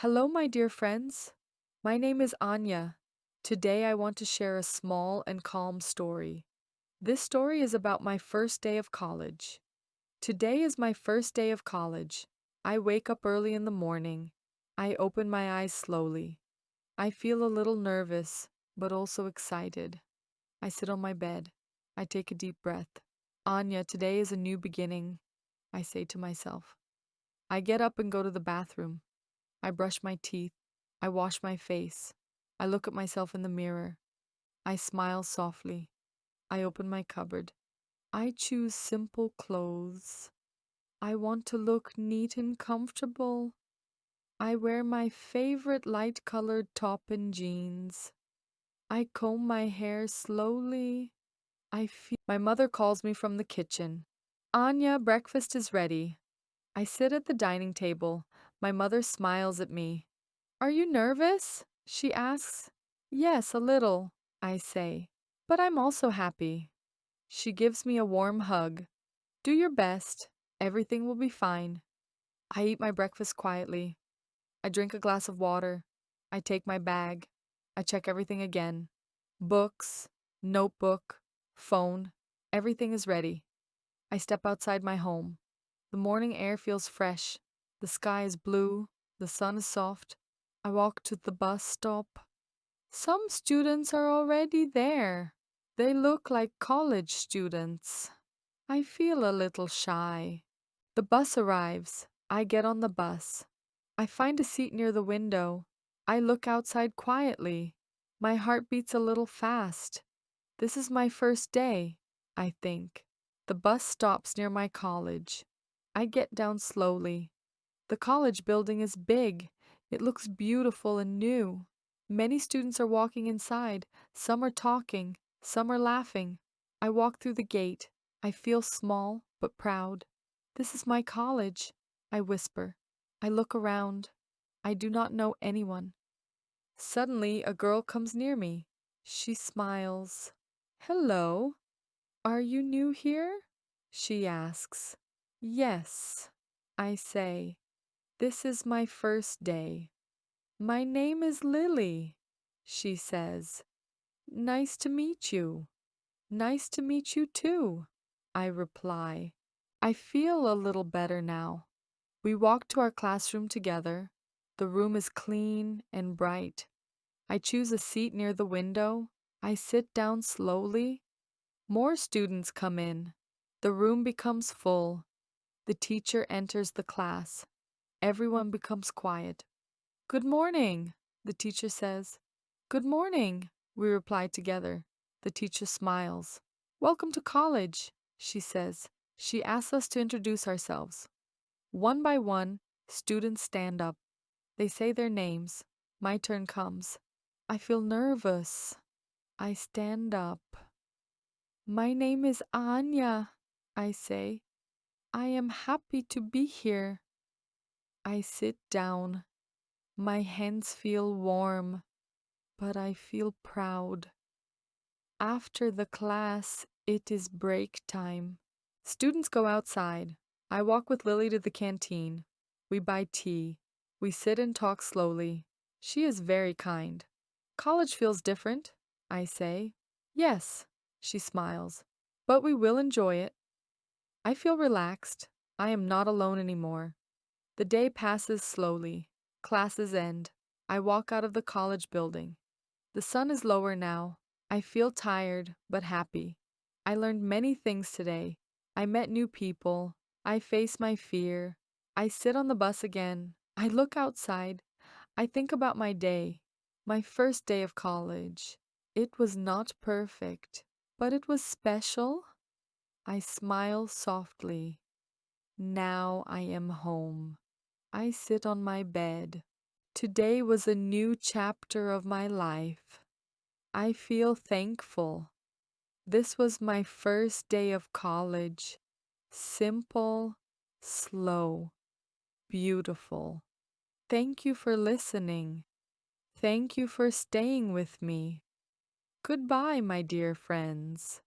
Hello, my dear friends. My name is Anya. Today I want to share a small and calm story. This story is about my first day of college. Today is my first day of college. I wake up early in the morning. I open my eyes slowly. I feel a little nervous, but also excited. I sit on my bed. I take a deep breath. Anya, today is a new beginning, I say to myself. I get up and go to the bathroom. I brush my teeth. I wash my face. I look at myself in the mirror. I smile softly. I open my cupboard. I choose simple clothes. I want to look neat and comfortable. I wear my favorite light colored top and jeans. I comb my hair slowly. I feel my mother calls me from the kitchen. Anya, breakfast is ready. I sit at the dining table. My mother smiles at me. Are you nervous? She asks. Yes, a little, I say. But I'm also happy. She gives me a warm hug. Do your best. Everything will be fine. I eat my breakfast quietly. I drink a glass of water. I take my bag. I check everything again. Books, notebook, phone. Everything is ready. I step outside my home. The morning air feels fresh. The sky is blue. The sun is soft. I walk to the bus stop. Some students are already there. They look like college students. I feel a little shy. The bus arrives. I get on the bus. I find a seat near the window. I look outside quietly. My heart beats a little fast. This is my first day, I think. The bus stops near my college. I get down slowly. The college building is big. It looks beautiful and new. Many students are walking inside. Some are talking. Some are laughing. I walk through the gate. I feel small but proud. This is my college, I whisper. I look around. I do not know anyone. Suddenly, a girl comes near me. She smiles. Hello, are you new here? She asks. Yes, I say. This is my first day. My name is Lily, she says. Nice to meet you. Nice to meet you too, I reply. I feel a little better now. We walk to our classroom together. The room is clean and bright. I choose a seat near the window. I sit down slowly. More students come in. The room becomes full. The teacher enters the class. Everyone becomes quiet. Good morning, the teacher says. Good morning, we reply together. The teacher smiles. Welcome to college, she says. She asks us to introduce ourselves. One by one, students stand up. They say their names. My turn comes. I feel nervous. I stand up. My name is Anya, I say. I am happy to be here. I sit down. My hands feel warm, but I feel proud. After the class, it is break time. Students go outside. I walk with Lily to the canteen. We buy tea. We sit and talk slowly. She is very kind. College feels different, I say. Yes, she smiles. But we will enjoy it. I feel relaxed. I am not alone anymore. The day passes slowly. Classes end. I walk out of the college building. The sun is lower now. I feel tired, but happy. I learned many things today. I met new people. I face my fear. I sit on the bus again. I look outside. I think about my day, my first day of college. It was not perfect, but it was special. I smile softly. Now I am home. I sit on my bed. Today was a new chapter of my life. I feel thankful. This was my first day of college. Simple, slow, beautiful. Thank you for listening. Thank you for staying with me. Goodbye, my dear friends.